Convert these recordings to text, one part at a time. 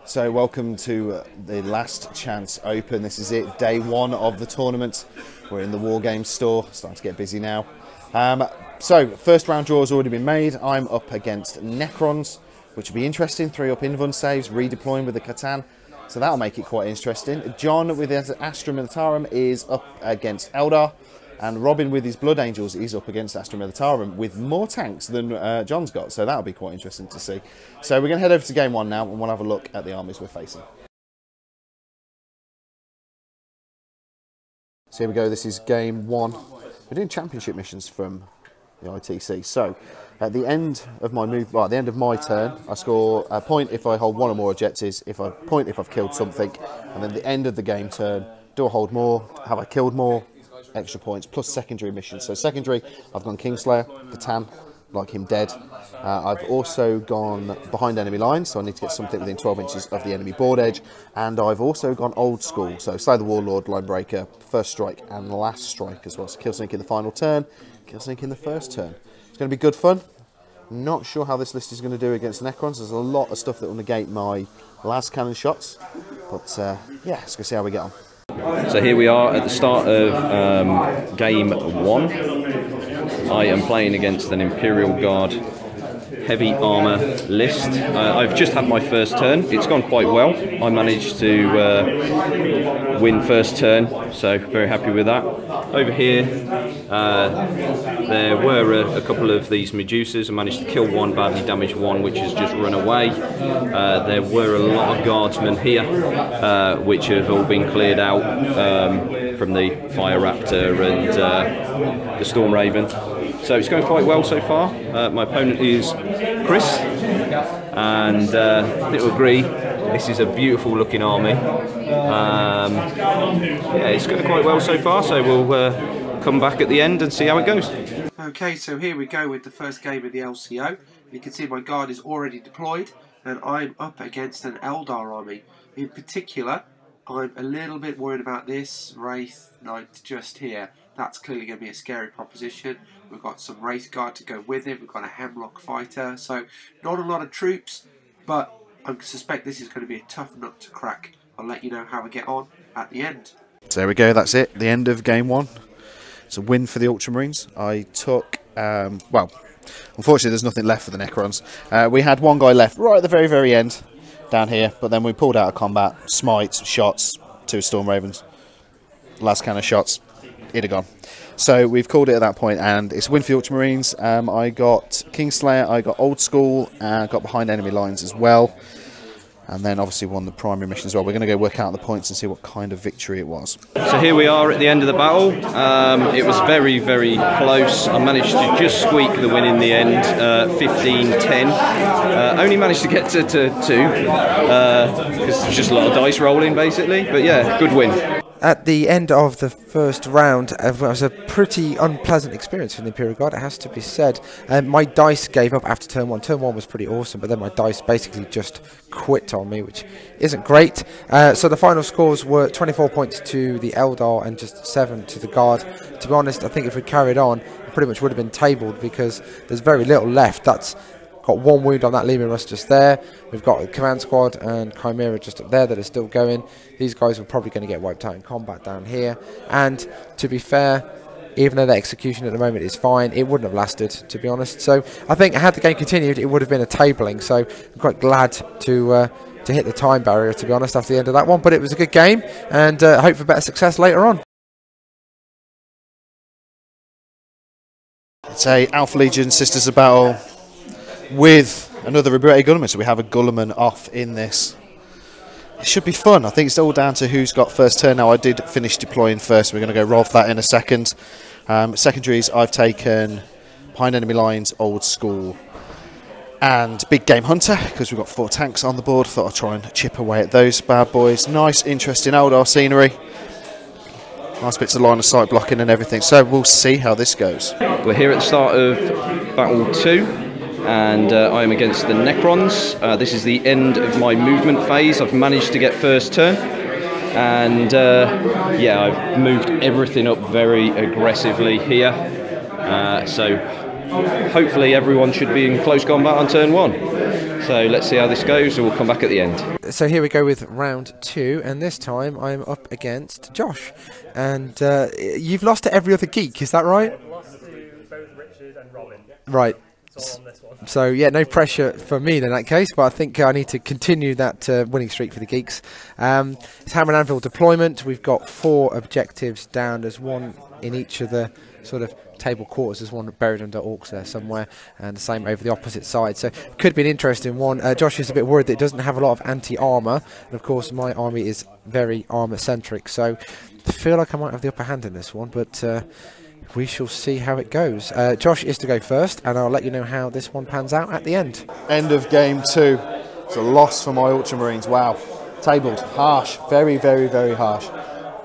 So welcome to the Last Chance Open. This is it, day one of the tournament. We're in the Wargaming store, starting to get busy now. So first round draw has already been made. I'm up against Necrons, which will be interesting. 3-up invuln saves, redeploying with the Catan. So that'll make it quite interesting. John with his Astra Militarum is up against Eldar. And Robin with his Blood Angels is up against Astra Militarum with more tanks than John's got. So that'll be quite interesting to see. So we're going to head over to game one now and we'll have a look at the armies we're facing. So here we go, this is game one. We're doing championship missions from the ITC. So at the end of my move, well, at the end of my turn, I score a point if I hold one or more objectives, if I point if I've killed something, and then at the end of the game turn, do I hold more, have I killed more, extra points, plus secondary missions. So secondary, I've gone Kingslayer, Catan, like him dead. I've also gone behind enemy lines, so I need to get something within 12 inches of the enemy board edge. And I've also gone old school, so Slay the Warlord, Line Breaker, first strike and last strike as well. So kill sync in the final turn, kill sync in the first turn. It's going to be good fun. Not sure how this list is going to do against Necrons. There's a lot of stuff that will negate my last cannon shots. But yeah, let's go see how we get on. So here we are at the start of game one. I am playing against an Imperial Guard heavy armour list. I've just had my first turn. It's gone quite well. I managed to win first turn, so very happy with that. Over here, there were a couple of these Medusas. I managed to kill one, badly damaged one, which has just run away. There were a lot of guardsmen here, which have all been cleared out from the Fire Raptor and the Storm Raven. So it's going quite well so far. My opponent is Chris, and I think we'll agree this is a beautiful looking army. Yeah, it's going quite well so far, so we'll come back at the end and see how it goes. Okay, so here we go with the first game of the LCO. You can see my guard is already deployed, and I'm up against an Eldar army. In particular, I'm a little bit worried about this Wraith Knight just here. That's clearly going to be a scary proposition. We've got some Wraith Guard to go with it. We've got a Hemlock Fighter. So not a lot of troops, but I suspect this is going to be a tough nut to crack. I'll let you know how we get on at the end. So there we go, that's it. The end of game one. It's a win for the Ultramarines. I took, well, unfortunately there's nothing left for the Necrons. We had one guy left right at the very, very end down here, but then we pulled out of combat, smites, shots, 2 Storm Ravens, last cannon shots, it'd have gone. So we've called it at that point, and it's a win for the Ultramarines. I got Kingslayer, I got Old School, and got behind enemy lines as well. And then obviously won the primary mission as well. We're going to go work out the points and see what kind of victory it was. So here we are at the end of the battle. It was very, very close. I managed to just squeak the win in the end, 15-10. Only managed to get to 2, because it's just a lot of dice rolling basically. But yeah, good win. At the end of the first round, it was a pretty unpleasant experience for the Imperial Guard, it has to be said. My dice gave up after turn 1. Turn 1 was pretty awesome, but then my dice basically just quit on me, which isn't great. So the final scores were 24 points to the Eldar and just 7 to the Guard. To be honest, I think if we carried on, it pretty much would have been tabled because there's very little left. That's got 1 wound on that Leman Russ just there. We've got a Command Squad and Chimera just up there that are still going. These guys are probably going to get wiped out in combat down here. And to be fair, even though the execution at the moment is fine, it wouldn't have lasted, to be honest. So I think had the game continued, it would have been a tabling. So I'm quite glad to hit the time barrier, to be honest, after the end of that one. But it was a good game, and hope for better success later on. It's a Alpha Legion Sisters of Battle with another Liberated Gulliman, so we have a Gulliman off in this. It should be fun. I think it's all down to who's got first turn. Now I did finish deploying first. We're going to go roll for that in a second. Secondaries, I've taken behind enemy lines, Old School, and Big Game Hunter, because we've got 4 tanks on the board. Thought I'd try and chip away at those bad boys. Nice, interesting Eldar scenery. Nice bits of line of sight blocking and everything. So we'll see how this goes. We're here at the start of Battle 2. And I am against the Necrons. This is the end of my movement phase. I've managed to get first turn, and yeah, I've moved everything up very aggressively here. So hopefully everyone should be in close combat on turn 1. So let's see how this goes, and we'll come back at the end. So here we go with round 2, and this time I'm up against Josh. And you've lost to every other geek, is that right? I've lost to both Richard and Robin. Right. So on this one. So yeah, no pressure for me in that case, but I think I need to continue that winning streak for the geeks. It's Hammer and Anvil deployment. We've got 4 objectives down. There's one in each of the sort of table quarters. There's one buried under orcs there somewhere, and the same over the opposite side. So it could be an interesting one. Josh is a bit worried that it doesn't have a lot of anti-armour, and of course my army is very armour-centric. So I feel like I might have the upper hand in this one, but we shall see how it goes. Josh is to go first, and I'll let you know how this one pans out at the end. End of game 2. It's a loss for my Ultramarines. Wow. Tabled. Harsh. Very, very, very harsh.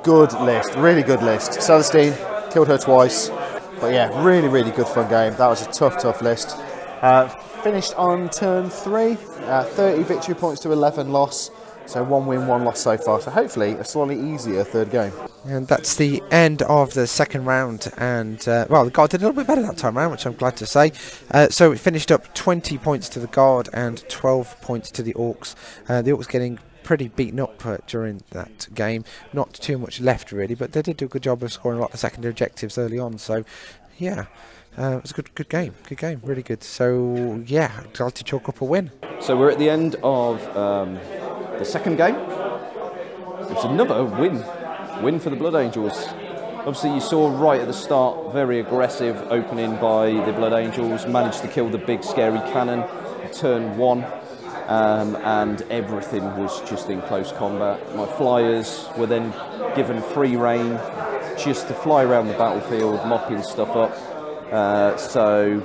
Good list. Really good list. Celestine, killed her twice. But yeah, really, really good fun game. That was a tough, tough list. Finished on turn 3. 30 victory points to 11 loss. So 1 win, 1 loss so far. So hopefully a slightly easier third game. And that's the end of the second round. And, well, the Guard did a little bit better that time round, which I'm glad to say. So it finished up 20 points to the Guard and 12 points to the Orcs. The Orcs getting pretty beaten up during that game. Not too much left, really, but they did do a good job of scoring a lot of secondary objectives early on. So, yeah, it was a good game. Good game, really good. So, yeah, I'd like to chalk up a win. So we're at the end of the second game. It's another win for the Blood Angels. Obviously you saw right at the start, very aggressive opening by the Blood Angels, managed to kill the big scary cannon, turn 1, and everything was just in close combat. My flyers were then given free rein just to fly around the battlefield, mopping stuff up. So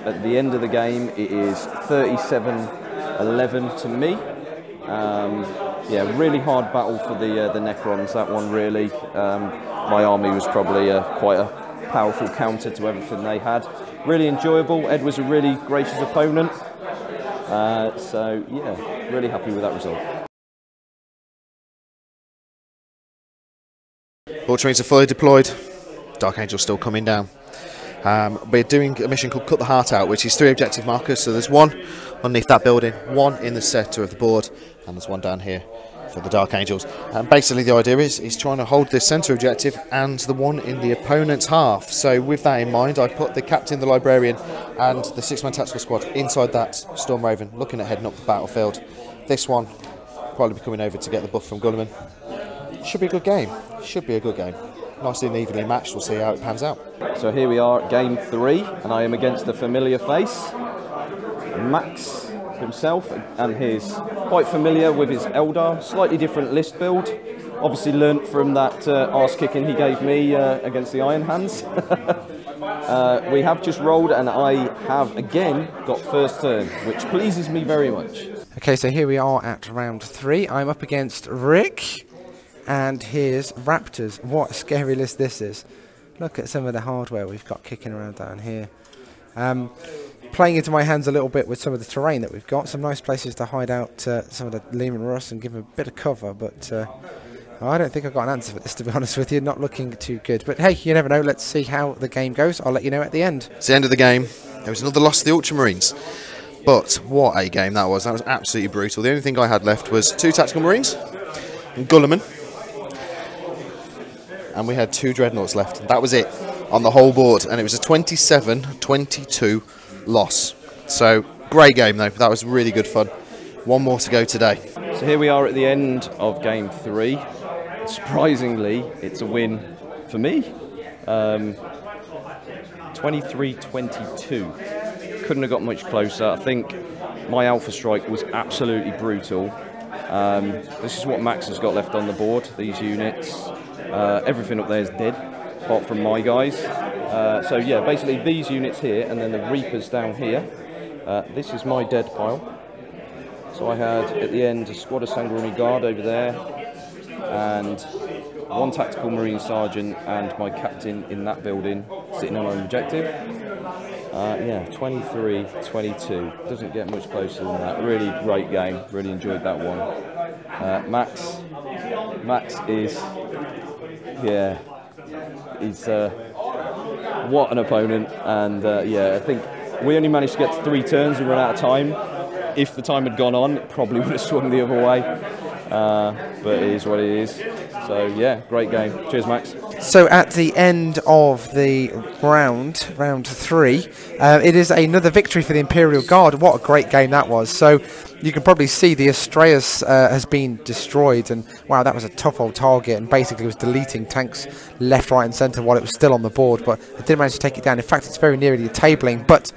at the end of the game it is 37-11 to me. Yeah, really hard battle for the Necrons, that one really. My army was probably quite a powerful counter to everything they had. Really enjoyable. Ed was a really gracious opponent. So yeah, really happy with that result. Ultramarines are fully deployed. Dark Angel's still coming down. We're doing a mission called Cut the Heart Out, which is 3 objective markers. So there's 1 underneath that building, 1 in the centre of the board, and there's 1 down here for the Dark Angels. And basically the idea is trying to hold this centre objective and the one in the opponent's half. So with that in mind, I put the Captain, the Librarian and the 6-man tactical squad inside that Storm Raven, looking at heading up the battlefield. This one probably be coming over to get the buff from Gulliman. Should be a good game. Should be a good game. Nicely and evenly matched. We'll see how it pans out. So here we are at game 3, and I am against a familiar face, Max himself, and he's quite familiar with his Eldar. Slightly different list build. Obviously learnt from that arse kicking he gave me against the Iron Hands. We have just rolled, and I have again got first turn, which pleases me very much. Okay, so here we are at round 3. I'm up against Rick. And here's Raptors. What a scary list this is. Look at some of the hardware we've got kicking around down here. Playing into my hands a little bit with some of the terrain that we've got. Some nice places to hide out some of the Lehman Russ and give them a bit of cover. But I don't think I've got an answer for this, to be honest with you. Not looking too good. But hey, you never know. Let's see how the game goes. I'll let you know at the end. It's the end of the game. There was another loss to the Ultramarines. But what a game that was. That was absolutely brutal. The only thing I had left was 2 Tactical Marines and Gulliman. And we had 2 Dreadnoughts left. That was it on the whole board. And it was a 27-22 loss. So, great game though. That was really good fun. 1 more to go today. So here we are at the end of game 3. Surprisingly, it's a win for me. 23-22. Couldn't have got much closer. I think my Alpha Strike was absolutely brutal. This is what Max has got left on the board, these units. Everything up there is dead, apart from my guys. So yeah, basically these units here, and then the Reapers down here. This is my dead pile. So I had, at the end, a squad of Sanguinary Guard over there, and 1 Tactical Marine Sergeant, and my Captain in that building, sitting on an objective. Yeah, 23-22. Doesn't get much closer than that. Really great game. Really enjoyed that one. Max is... Yeah, he's what an opponent. And yeah, I think we only managed to get 3 turns and run out of time. If the time had gone on, it probably would have swung the other way. But it is what it is. So yeah, great game. Cheers, Max. So at the end of the round 3, it is another victory for the Imperial Guard. What a great game that was. So you can probably see the Astraeus has been destroyed, and wow, that was a tough old target, and basically was deleting tanks left, right and centre while it was still on the board, but it didn't manage to take it down. In fact, it's very nearly a tabling, but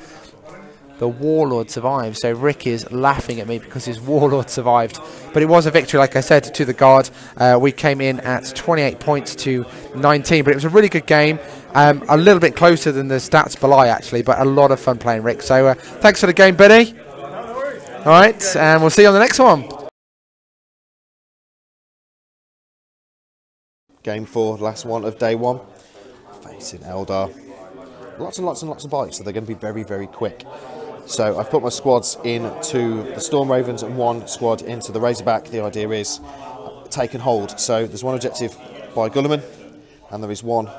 the Warlord survived, so Rick is laughing at me because his Warlord survived. But it was a victory, like I said, to the Guard. We came in at 28 points to 19, but it was a really good game. A little bit closer than the stats belie, actually, but a lot of fun playing, Rick. So thanks for the game, Benny. All right, and we'll see you on the next one. Game 4, last one of day 1. Facing Eldar. Lots and lots and lots of bites, so they're going to be very, very quick. So I've put my squads into the Storm Ravens and 1 squad into the Razorback. The idea is take and hold. So there's 1 objective by Gulliman, and there is 1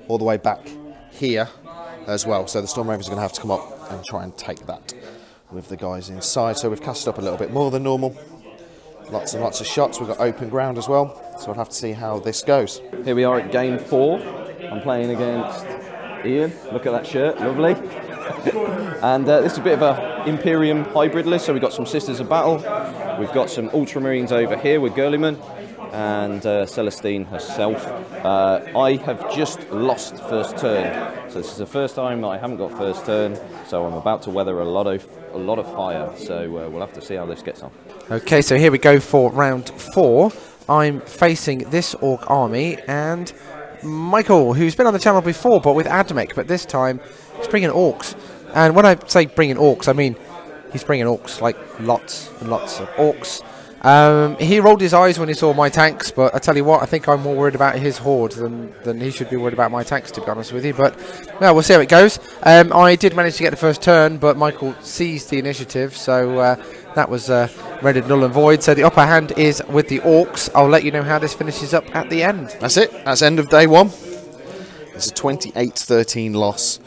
all the way back here as well. So the Storm Ravens are going to have to come up and try and take that with the guys inside. So we've cast up a little bit more than normal. Lots and lots of shots. We've got open ground as well. So we'll have to see how this goes. Here we are at game 4. I'm playing against Ian. Look at that shirt, lovely. And this is a bit of a Imperium hybrid list. So we've got some Sisters of Battle, we've got some Ultramarines over here with Gurliman, and Celestine herself. I have just lost first turn, so this is the first time that I haven't got first turn. So I'm about to weather a lot of fire. So we'll have to see how this gets on. Okay, so here we go for round 4. I'm facing this Orc army and Michael, who's been on the channel before, but with Adamic, but this time he's bringing Orcs. And when I say bringing Orcs, I mean he's bringing Orcs, like lots and lots of Orcs. He rolled his eyes when he saw my tanks, but I tell you what, I think I'm more worried about his horde than he should be worried about my tanks, to be honest with you. But well, we'll see how it goes. I did manage to get the first turn, but Michael seized the initiative, so that was rendered null and void. So the upper hand is with the Orcs. I'll let you know how this finishes up at the end. That's it. That's end of day 1. It's a 28-13 loss.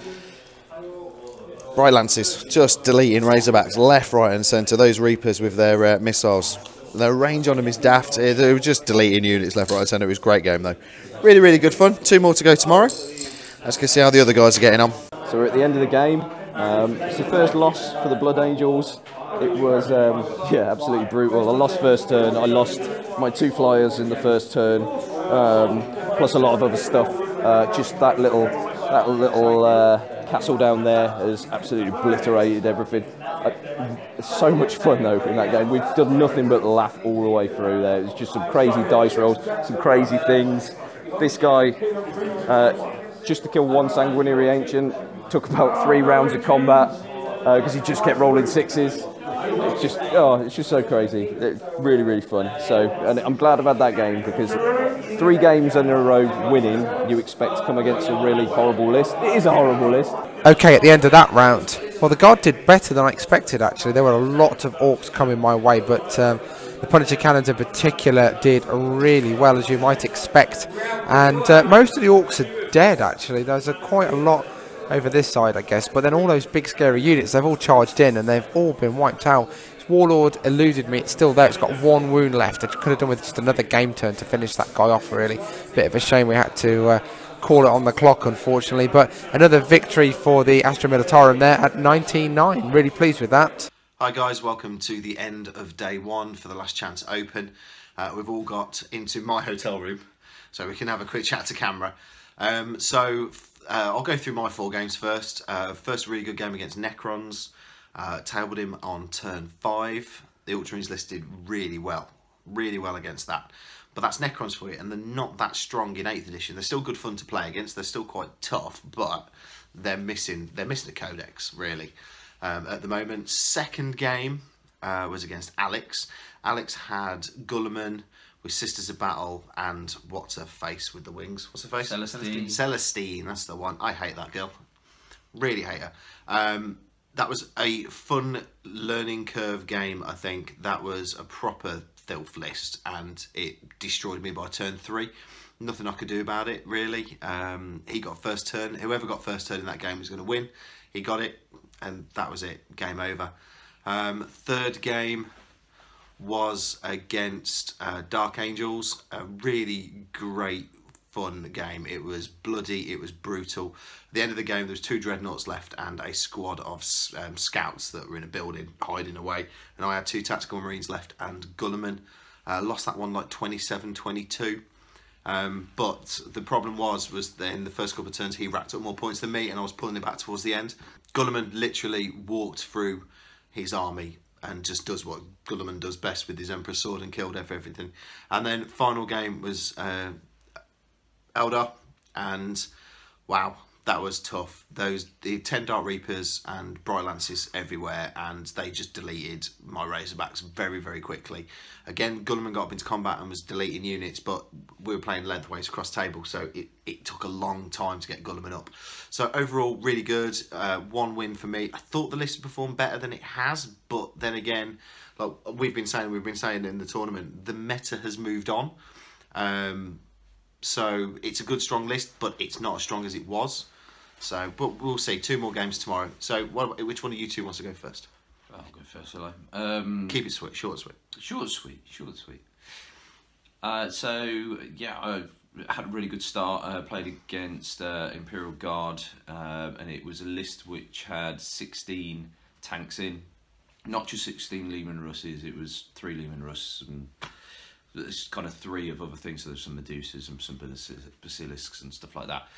Bright Lances just deleting Razorbacks left, right and centre. Those Reapers with their missiles. Their range on them is daft. They were just deleting units left, right and centre. It was a great game though. Really, really good fun. 2 more to go tomorrow. Let's go see how the other guys are getting on. So we're at the end of the game. It's the first loss for the Blood Angels. It was, yeah, absolutely brutal. I lost first turn. I lost my 2 flyers in the first turn, plus a lot of other stuff. Just that little castle down there has absolutely obliterated everything. It's so much fun though in that game. We've done nothing but laugh all the way through there. It's just some crazy dice rolls, some crazy things. This guy, just to kill 1 Sanguinary Ancient, took about 3 rounds of combat because he just kept rolling 6s. It's just, oh, it's just so crazy. It's really, really fun. So, and I'm glad I've had that game because 3 games in a row winning, you expect to come against a really horrible list. It is a horrible list. Okay, at the end of that round, well, the Guard did better than I expected, actually. There were a lot of Orcs coming my way, but the Punisher Cannons in particular did really well, as you might expect. And most of the Orcs are dead, actually. There's quite a lot over this side, I guess, but then all those big scary units, they've all charged in and they've all been wiped out. This Warlord eluded me. It's still there. It's got 1 wound left. I could have done with just another game turn to finish that guy off, really. Bit of a shame we had to call it on the clock, unfortunately, but another victory for the Astra Militarum there at 19-9. Really pleased with that. Hi guys, welcome to the end of day 1 for the Last Chance Open. We've all got into my hotel room so we can have a quick chat to camera. I'll go through my 4 games first. First really good game against Necrons. Tabled him on turn 5. The Ultramarines listed really well against that. But that's Necrons for you, and they're not that strong in 8th edition. They're still good fun to play against. They're still quite tough, but they're missing a codex really at the moment. Second game was against Alex. Alex had Gulliman with Sisters of Battle and what's her face with the wings? What's her face? Celestine. Celestine, that's the one. I hate that girl. Really hate her. That was a fun learning curve game, I think. That was a proper filth list and it destroyed me by turn 3. nothing I could do about it, really. He got first turn. Whoever got first turn in that game was going to win. He got it, and that was it. Game over. Third game was against Dark Angels. A really great, fun game. It was bloody, it was brutal. At the end of the game, there was 2 dreadnoughts left and a squad of scouts that were in a building hiding away, and I had 2 tactical marines left and Gulliman. Lost that one like 27-22. But the problem was that in the first couple of turns he racked up more points than me, and I was pulling it back towards the end. Gulliman literally walked through his army and just does what Gulliman does best with his Emperor's Sword and killed everything. And then final game was Eldar, and wow, that was tough. The 10 Dark Reapers and Bright Lances everywhere, and they just deleted my Razorbacks very, very quickly. Again, Gulliman got up into combat and was deleting units, but we were playing lengthways across table, so it took a long time to get Gulliman up. So overall, really good. 1 win for me. I thought the list had performed better than it has, but then again, like we've been saying in the tournament, the meta has moved on. So it's a good, strong list, but it's not as strong as it was. So, but we'll see. 2 more games tomorrow. So, which one of you two wants to go first? I'll go first, shall I? Keep it short and sweet. Short and sweet. So, yeah, I had a really good start. Played against Imperial Guard, and it was a list which had 16 tanks in. Not just 16 Lehman Russes, it was 3 Lehman Russ and there's kind of 3 of other things. So there's some Medusas and some Basilisks and stuff like that.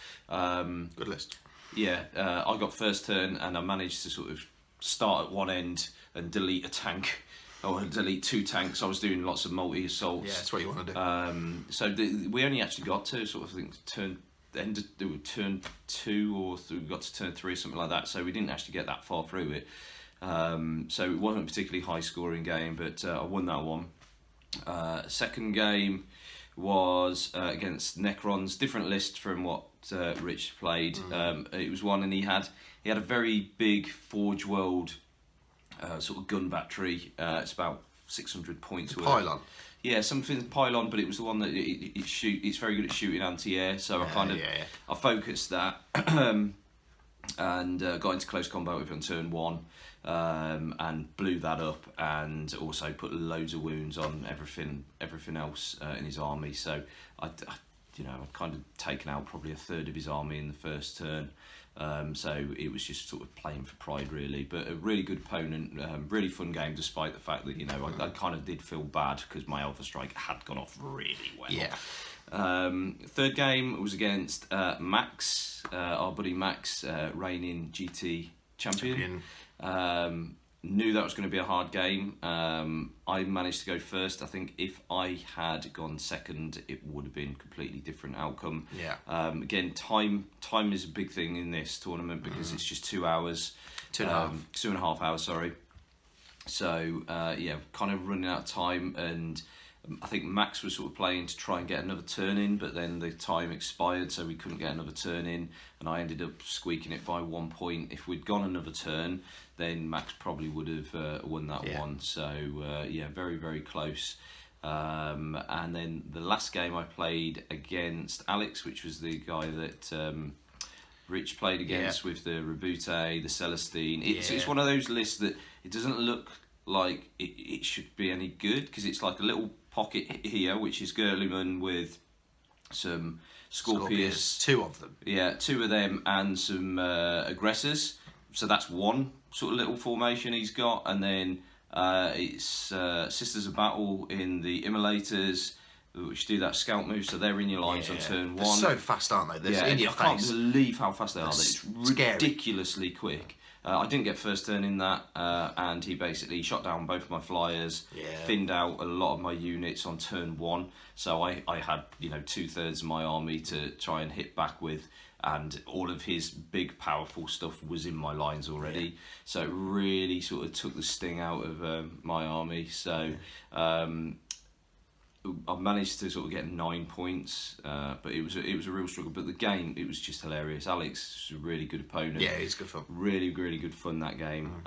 Good list. Yeah, I got first turn and I managed to sort of start at one end and delete a tank, or delete 2 tanks. I was doing lots of multi-assaults. Yeah, that's what you want to do. So we only actually got to sort of think turn 2 or we got to turn 3 or something like that. So we didn't actually get that far through it. So it wasn't a particularly high scoring game, but I won that one. Second game was against Necrons, different list from what Rich played. It was one, and he had a very big Forge World sort of gun battery. It's about 600 points. Pylon. Yeah, something pylon, but it was the one that it's very good at shooting anti-air. So I kind of I focused that and got into close combat with it on turn 1. And blew that up, and also put loads of wounds on everything else in his army. So I'd kind of taken out probably a third of his army in the first turn. So it was just sort of playing for pride, really. But a really good opponent, really fun game, despite the fact that I kind of did feel bad because my Alpha Strike had gone off really well. Yeah. Third game was against Max, our buddy Max, reigning GT champion. Knew that was going to be a hard game. I managed to go first. I think if I had gone second, it would have been a completely different outcome. Yeah. Again, time is a big thing in this tournament because it's just 2 hours. 2.5 hours, sorry. So yeah, kind of running out of time, and I think Max was sort of playing to try and get another turn in, but then the time expired, so we couldn't get another turn in, and I ended up squeaking it by 1 point. If we'd gone another turn, then Max probably would have won that one. So yeah, very, very close. And then the last game I played against Alex, which was the guy that Rich played against with the Rebute, the Celestine. It's one of those lists that it doesn't look like it should be any good, because it's like a little pocket here, which is Gurliman with some Scorpius. 2 of them. Yeah, 2 of them and some aggressors. So that's one sort of little formation he's got, and then it's Sisters of Battle in the Immolators, which do that scout move, so they're in your lines on turn 1. They're so fast, aren't they? They're in your I can't face. believe how fast they are. It's scary. Ridiculously quick. I didn't get first turn in that, and he basically shot down both of my flyers, thinned out a lot of my units on turn 1. So I had 2/3 of my army to try and hit back with, and all of his big powerful stuff was in my lines already. So it really sort of took the sting out of my army. So I managed to sort of get 9 points, but it was a real struggle. But the game, it was just hilarious. Alex was a really good opponent. Yeah, he's good fun. Really, really good fun that game.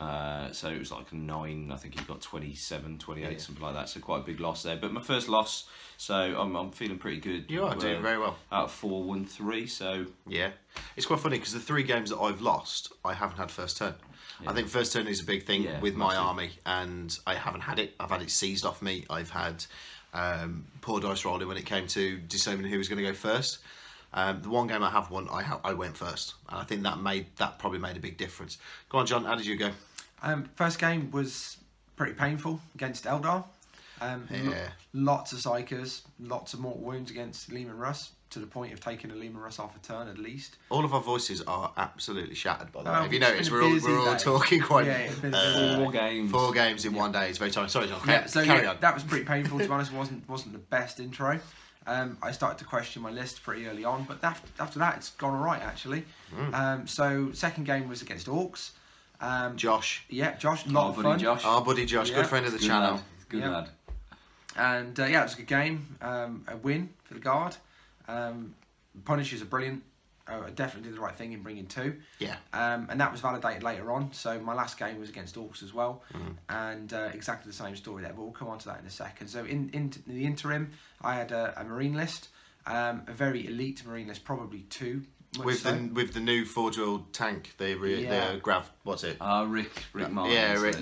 So it was like a 9. I think he got 27, 28, something like that. So quite a big loss there. But my first loss, so I'm feeling pretty good. You are doing very well. Out of 4, won 3. So yeah, it's quite funny because the 3 games that I've lost, I haven't had first turn. I think first turn is a big thing with my army, and I haven't had it. I've had it seized off me. I've had poor dice rolling when it came to deciding who was going to go first. The one game I have won, I went first, and I think that probably made a big difference. Go on, John. How did you go? First game was pretty painful against Eldar. Lots of psychers, lots of mortal wounds against Lehman Russ, to the point of taking a Lehman Russ off a turn at least. All of our voices are absolutely shattered, by the way. If you notice, we're all talking quite. Yeah, 4 games. 4 games in one day. It's very tiring. Sorry, John. Carry on. That was pretty painful. To be honest, wasn't the best intro. I started to question my list pretty early on, but after that, it's gone all right actually. So second game was against Orcs. Josh. Yeah, Josh. Lot of fun. Josh. Our buddy Josh, good friend of the channel. Good lad. And it was a good game. A win for the Guard. Punishers are brilliant. I definitely did the right thing in bringing 2. Yeah. And that was validated later on. So my last game was against Orcs as well, and exactly the same story there. But we'll come on to that in a second. So in the interim, I had a Marine list, a very elite Marine list, probably 2. With the new 4-drill tank, the Grav, what's it? Rick Martin. Yeah, Rick.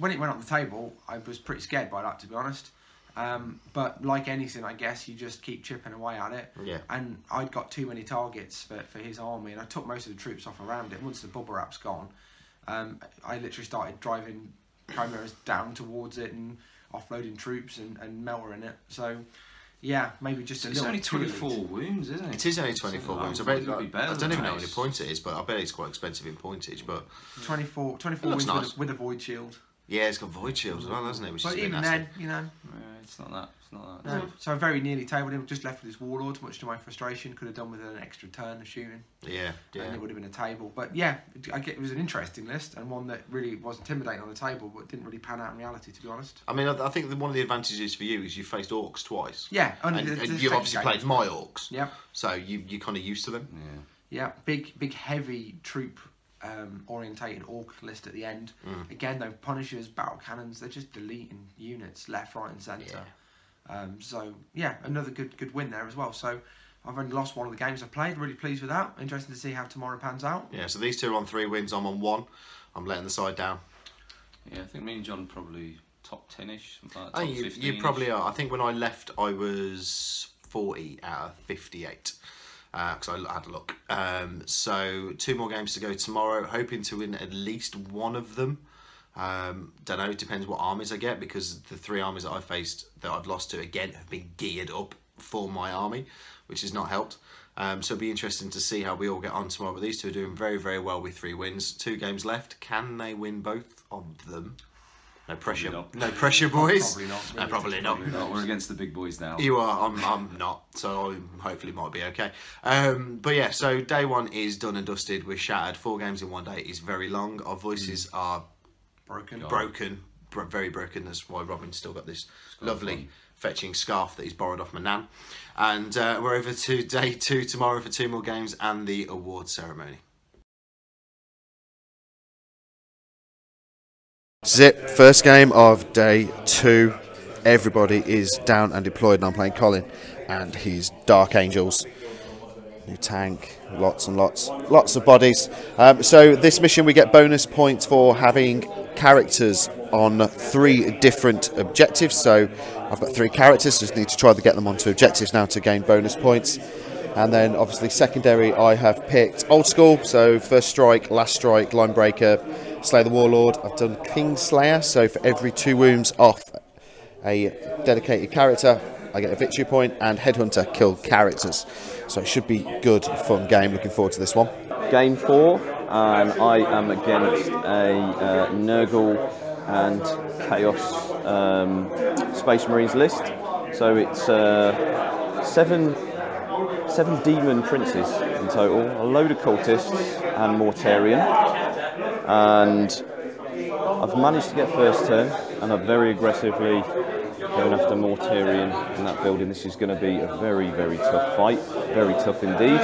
When it went on the table, I was pretty scared by that, to be honest. But like anything, I guess you just keep chipping away at it. Yeah. And I'd got too many targets for his army, and I took most of the troops off around it. Once the bubble wrap's gone, I literally started driving chimeras down towards it and offloading troops and melting it. So. Yeah, maybe just a little. It's only 24 wounds, isn't it? It is only 24 wounds. I don't even know how many points it is, but I bet it's quite expensive in pointage. But 24 wounds nice. with a void shield. Yeah, it's got void shields as well, hasn't it? Which but is even then, you know. It's not that. No. So I very nearly tabled him, just left with his warlords, much to my frustration. Could have done with an extra turn of shooting. Yeah. And it would have been a table. But yeah, it was an interesting list, and one that really was intimidating on the table, but didn't really pan out in reality, to be honest. I mean, I think that one of the advantages for you is you faced Orcs twice. Yeah. And you've obviously played my Orcs. Yeah. So you're kind of used to them. Yeah. Big, heavy troop orientated Orc list at the end. Again, though, Punishers, battle cannons, they're just deleting units left, right and centre. So yeah, another good win there as well. So I've only lost one of the games I've played. Really pleased with that. Interesting to see how tomorrow pans out. Yeah, so these 2 are on 3 wins. I'm on 1. I'm letting the side down. Yeah, I think me and John probably top 10ish, something like that. Top 15-ish. You probably are. I think when I left, I was 40 out of 58. Because I had a look. So 2 more games to go tomorrow. Hoping to win at least one of them. Don't know, it depends what armies I get, because the 3 armies that I've faced that I've lost to again have been geared up for my army, which has not helped. So it'll be interesting to see how we all get on tomorrow. But these 2 are doing very, very well with 3 wins. 2 games left. Can they win both of them? No pressure. No pressure, boys. Probably not. No, probably not. We're against the big boys now. You are. I'm not. So I hopefully might be okay. But yeah, so day 1 is done and dusted. We're shattered. 4 games in one day is very long. Our voices are broken, very broken. That's why Robin's still got this lovely fetching scarf that he's borrowed off my nan. And we're over to day 2 tomorrow for 2 more games and the award ceremony. Zip, first game of day 2. Everybody is down and deployed, and I'm playing Colin and his Dark Angels. New tank, lots and lots of bodies. So this mission we get bonus points for having characters on 3 different objectives. So I've got 3 characters, just need to try to get them onto objectives now to gain bonus points. And then obviously secondary, I have picked old school, so first strike, last strike, line breaker, slay the warlord. I've done Kingslayer, so for every 2 wounds off a dedicated character, I get a victory point, and headhunter, kill characters. So it should be good, fun game. Looking forward to this one. Game 4, and I am against a Nurgle and Chaos Space Marines list. So it's 7 demon princes in total, a load of cultists and Mortarian, and I've managed to get first turn, and I've very aggressively going after Mortarion in that building. This is going to be a very, very tough fight. Very tough indeed.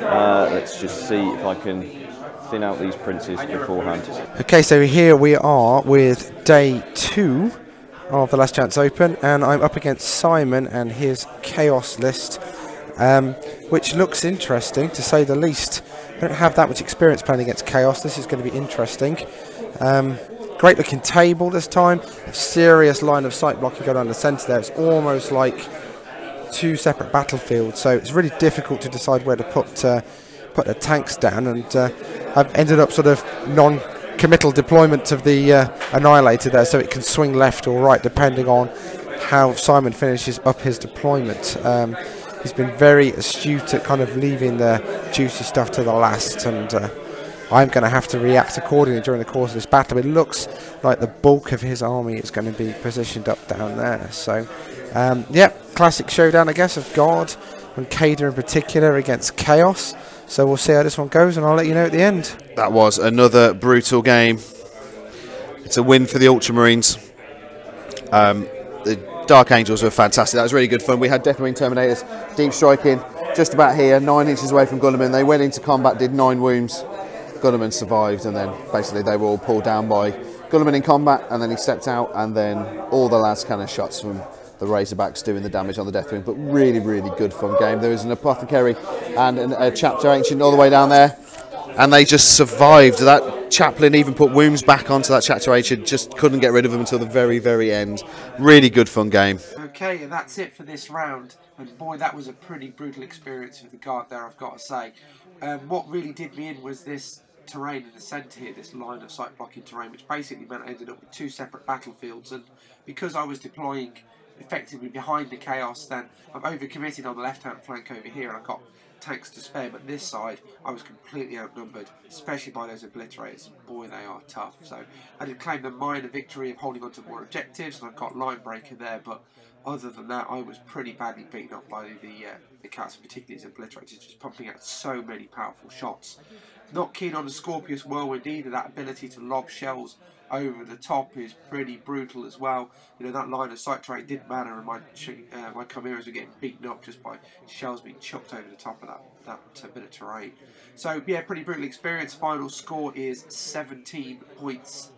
Let's just see if I can thin out these princes beforehand. Okay, so here we are with day 2 of the Last Chance Open, and I'm up against Simon and his Chaos list, which looks interesting to say the least. I don't have that much experience playing against Chaos. This is going to be interesting. Great looking table this time. Serious line of sight blocking going down the centre there. It's almost like 2 separate battlefields, so it's really difficult to decide where to put the tanks down, and I've ended up sort of non-committal deployment of the Annihilator there, so it can swing left or right depending on how Simon finishes up his deployment. He's been very astute at kind of leaving the juicy stuff to the last, and I'm going to have to react accordingly during the course of this battle. It looks like the bulk of his army is going to be positioned up down there. So, yeah, classic showdown, I guess, of God and Cader in particular against Chaos. So we'll see how this one goes, and I'll let you know at the end. That was another brutal game. It's a win for the Ultramarines. The Dark Angels were fantastic. That was really good fun. We had Death Wing Terminators deep striking just about here, 9 inches away from Gulliman. They went into combat, did 9 wounds. Gulliman survived, and then basically they were all pulled down by Gulliman in combat, and then he stepped out, and then all the las cannon shots from the Razorbacks doing the damage on the Deathwing. But really, really good fun game. There was an Apothecary and a Chapter Ancient all the way down there, and they just survived. That Chaplain even put wounds back onto that Chapter Ancient, just couldn't get rid of them until the very, very end. Really good fun game. Okay, and that's it for this round. And boy, that was a pretty brutal experience with the Guard there, I've got to say. What really did me in was this terrain in the centre here, this line of sight blocking terrain, which basically meant I ended up with 2 separate battlefields, and because I was deploying effectively behind the Chaos, then I'm overcommitted on the left hand flank over here, and I've got tanks to spare, but this side I was completely outnumbered, especially by those Obliterators. Boy, they are tough. So I did claim the minor victory of holding on to more objectives, and I've got Line Breaker there, but other than that, I was pretty badly beaten up by the Cats, particularly his Obliterators, just pumping out so many powerful shots. Not keen on the Scorpius Whirlwind either. That ability to lob shells over the top is pretty brutal as well. You know, that line of sight terrain didn't matter, and my Chimeras were getting beaten up just by shells being chucked over the top of that bit of terrain. So yeah, pretty brutal experience. Final score is 17 points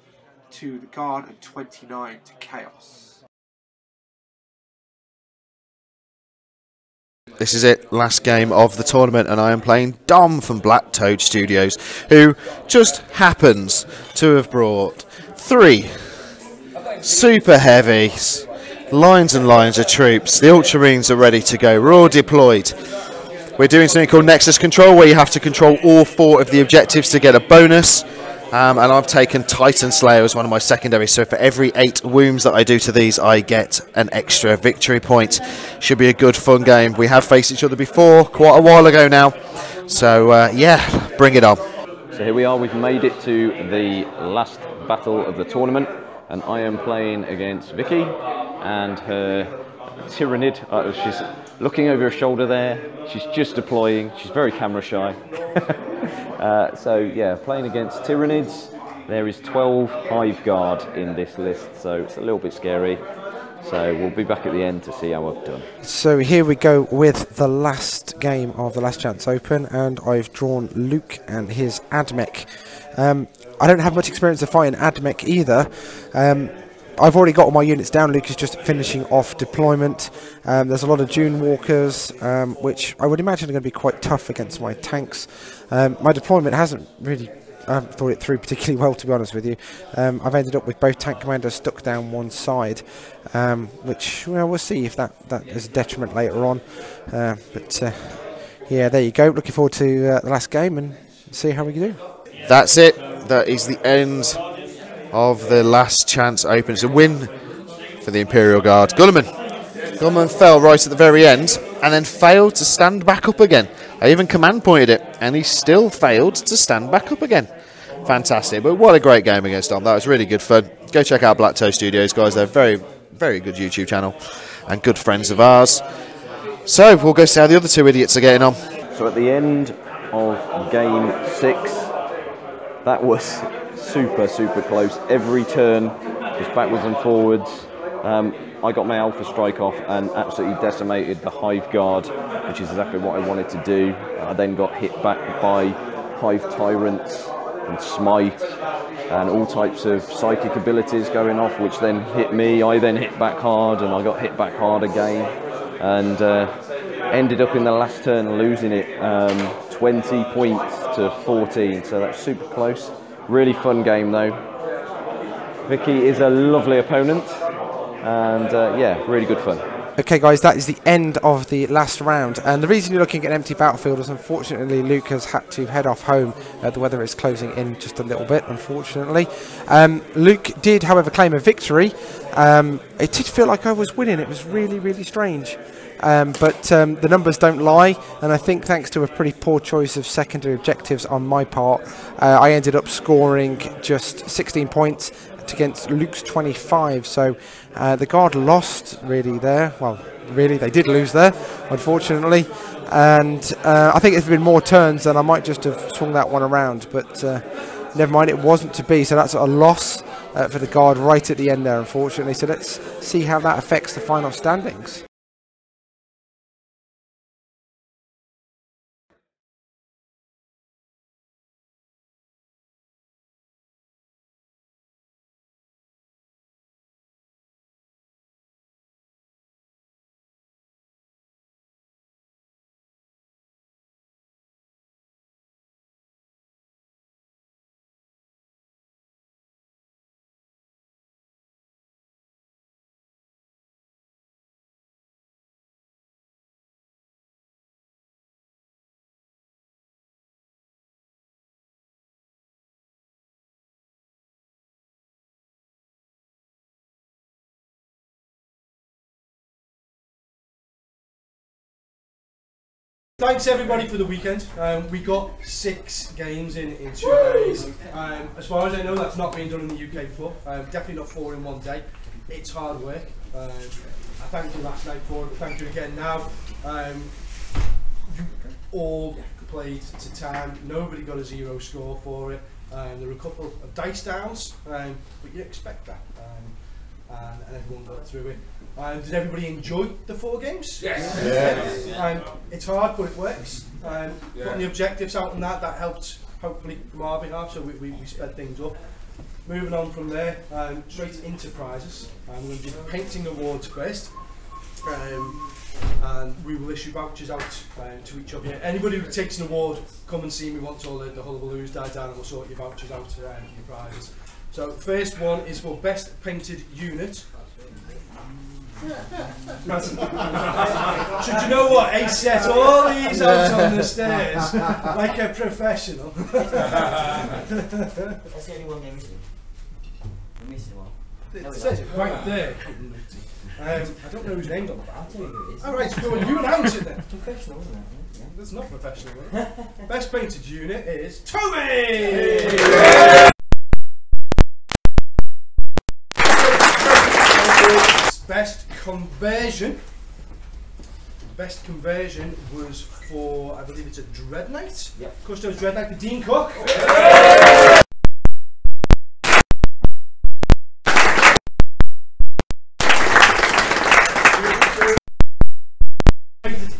to the Guard and 29 to Chaos. This is it, last game of the tournament, and I am playing Dom from Black Toad Studios, who just happens to have brought 3 super heavies, lines and lines of troops. The Ultramarines are ready to go, we're all deployed. We're doing something called Nexus Control, where you have to control all 4 of the objectives to get a bonus. And I've taken Titan Slayer as one of my secondaries, so for every 8 wounds that I do to these, I get an extra victory point. Should be a good fun game. We have faced each other before, quite a while ago now, so yeah, bring it on. So here we are, we've made it to the last battle of the tournament, and I am playing against Vicky and her Tyrannid. She's looking over her shoulder there, she's just deploying, she's very camera shy. So yeah, playing against Tyrannids. There is 12 Hive Guard in this list, so it's a little bit scary. So we'll be back at the end to see how I've done. So here we go with the last game of the Last Chance Open, and I've drawn Luke and his Admech. I don't have much experience of fighting Admech either. I've already got all my units down. Luke is just finishing off deployment. There's a lot of Dune Walkers, which I would imagine are going to be quite tough against my tanks. My deployment hasn't really, I haven't thought it through particularly well, to be honest with you. I've ended up with both tank commanders stuck down one side, which, well, we'll see if that is a detriment later on. Yeah, there you go. Looking forward to the last game and see how we do. That's it. That is the end of the Last Chance Open. It's a win for the Imperial Guard. Gulliman fell right at the very end and then failed to stand back up again. I even command pointed it and he still failed to stand back up again. Fantastic, but what a great game against Dom. That was really good fun. Go check out Black Toad Studios, guys. They're a very, very good YouTube channel and good friends of ours. So we'll go see how the other 2 idiots are getting on. So at the end of game 6, that was super close. Every turn was backwards and forwards. I got my Alpha Strike off and absolutely decimated the Hive Guard, which is exactly what I wanted to do. I then got hit back by Hive Tyrants and Smite and all types of psychic abilities going off, which then hit me. I then hit back hard and I got hit back hard again, and ended up in the last turn losing it 20 points to 14, so that's super close. Really fun game though. Vicky is a lovely opponent, and yeah, really good fun. Okay guys, that is the end of the last round, and the reason you're looking at an empty battlefield is unfortunately Luke has had to head off home. The weather is closing in just a little bit, unfortunately. Luke did however claim a victory. It did feel like I was winning. It was really, really strange. But the numbers don't lie, and I think thanks to a pretty poor choice of secondary objectives on my part, I ended up scoring just 16 points against Luke's 25. So the Guard lost really there. Well, really, they did lose there, unfortunately. And I think if there had been more turns, then I might just have swung that one around. But never mind, it wasn't to be. So that's a loss for the Guard right at the end there, unfortunately. So let's see how that affects the final standings. Thanks everybody for the weekend. We got 6 games in 2 days. As far as I know, that's not been done in the UK before. Definitely not 4 in one day. It's hard work. I thanked you last night for it, but thank you again now. You all played to time. Nobody got a 0 score for it. There were a couple of dice downs, but you expect that. And everyone got through it. Did everybody enjoy the 4 games? Yes. Yes. It's hard, but it works. Putting the objectives out on that helped, hopefully, from our behalf, so we sped things up. Moving on from there, straight into prizes. We're going to do painting awards first. And we will issue vouchers out to each of you. Anybody who takes an award, come and see me once all the hullabaloo's died down, and we'll sort your vouchers out for your prizes. So first one is for best painted unit. So do you know what? He set all these out on the stairs like a professional. That's the only one they're missing. We're missing one. It says it right there. I don't know whose name's on the back. I'll tell you who it is. Alright, so you announce it then. Professional, isn't it? Yeah. That's not professional, is it? Best painted unit is Toby! Best conversion. Best conversion was for, I believe it's a Dread Knight. Yep. Customs Dread Knight for Dean Cook.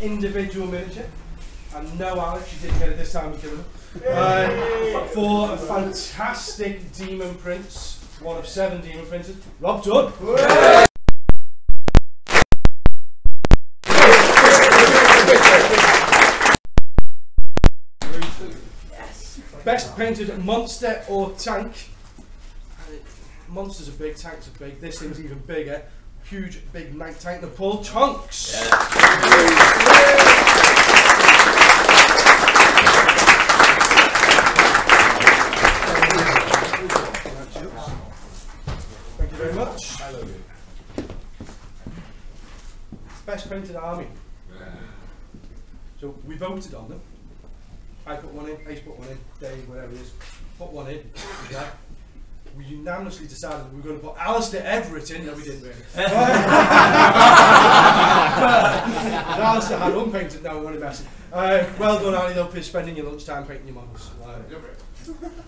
Individual miniature. And no, Alex, you didn't get it this time with killing him. For a fantastic Demon Prince. One of 7 Demon Princes. Rob Dunn. Best painted monster or tank. Monsters are big, tanks are big. This thing's even bigger. Huge, big night tank, the Paul Tonks. Thank you very much. Best painted army. So we voted on them. I put one in, Ace put one in, Dave, whatever it is, put one in. Yeah. We unanimously decided we were going to put Alistair Everett in. No, we didn't really. I also had unpainted now, I'm messing. Well done, Annie, though, for spending your lunchtime painting your models.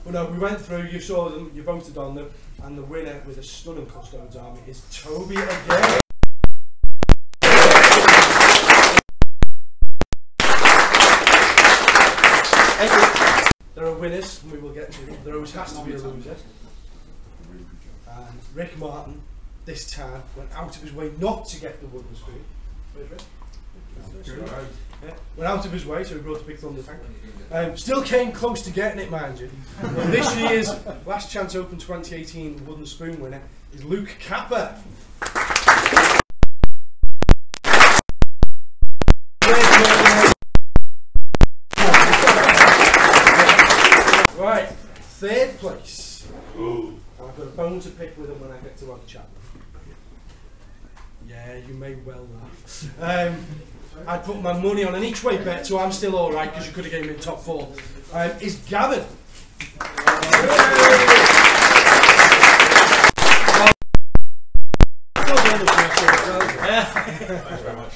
Well, no, we went through, you saw them, you voted on them, and the winner with a stunning Custodes army is Toby again. There are winners, and we will get to them. There always has to be a loser. And Rick Martin, this time, went out of his way not to get the wooden spoon. Where's Rick? Yeah. Went out of his way, so he brought a big thunder tank. Still came close to getting it, mind you. Well, this year's Last Chance Open 2018 wooden spoon winner is Luke Capper. Right, third place. I've got a bone to pick with him when I get to Roger Chapman. Yeah, you may well laugh. I'd put my money on an each way bet, so I'm still alright because you could have given me in top 4. Is Gavin. Thanks very much.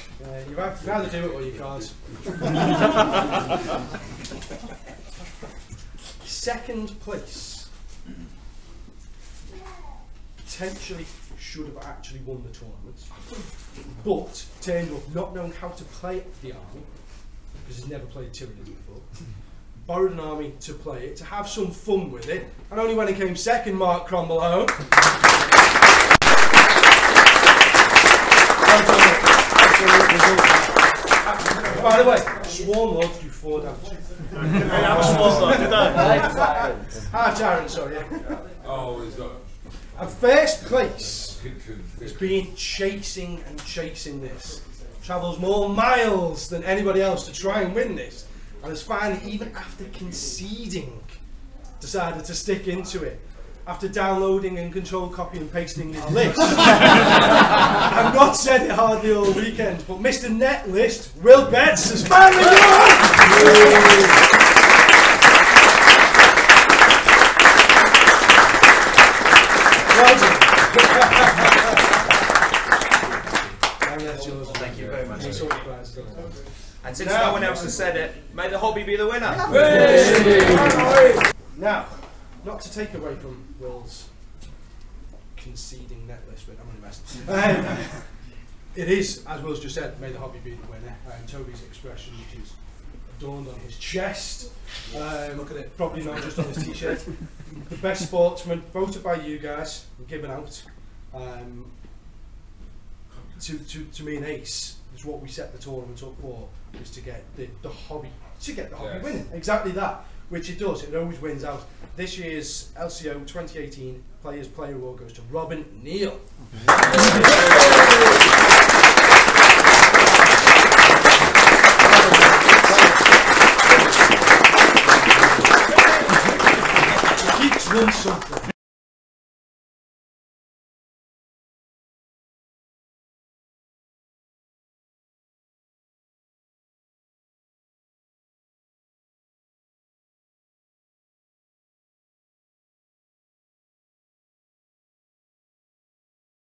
You have to either do it or you can't. Second place. Potentially should have actually won the tournament, but turned up not knowing how to play the army, because he's never played Tyrannid before. Borrowed an army to play it, to have some fun with it, and only when it came second, Mark Cromwell. By the way, Swarm Lords do 4 damage. Half Tyrant, sorry. Yeah. Oh, he's got. And first place has been chasing and chasing this. Travels more miles than anybody else to try and win this, and has finally, even after conceding, decided to stick into it. After downloading and control copy and pasting his list. I've not said it hardly all weekend, but Mr. Netlist, Will Betts, has finally won! Thank you very much. And since Now, no one else has said it, may the hobby be the winner. Now, not to take away from Will's conceding net list, but I'm going to mess. It is, as Will's just said, may the hobby be the winner. Toby's expression, which is adorned on his chest. Look at it, probably not just on his t-shirt. The best sportsman, voted by you guys, and given out. To me, an ace is what we set the tournament up for, is to get the hobby, winning. Exactly that, which it does. It always wins out. This year's LCO 2018 Players Player Award goes to Robin Neal. Geeks won something.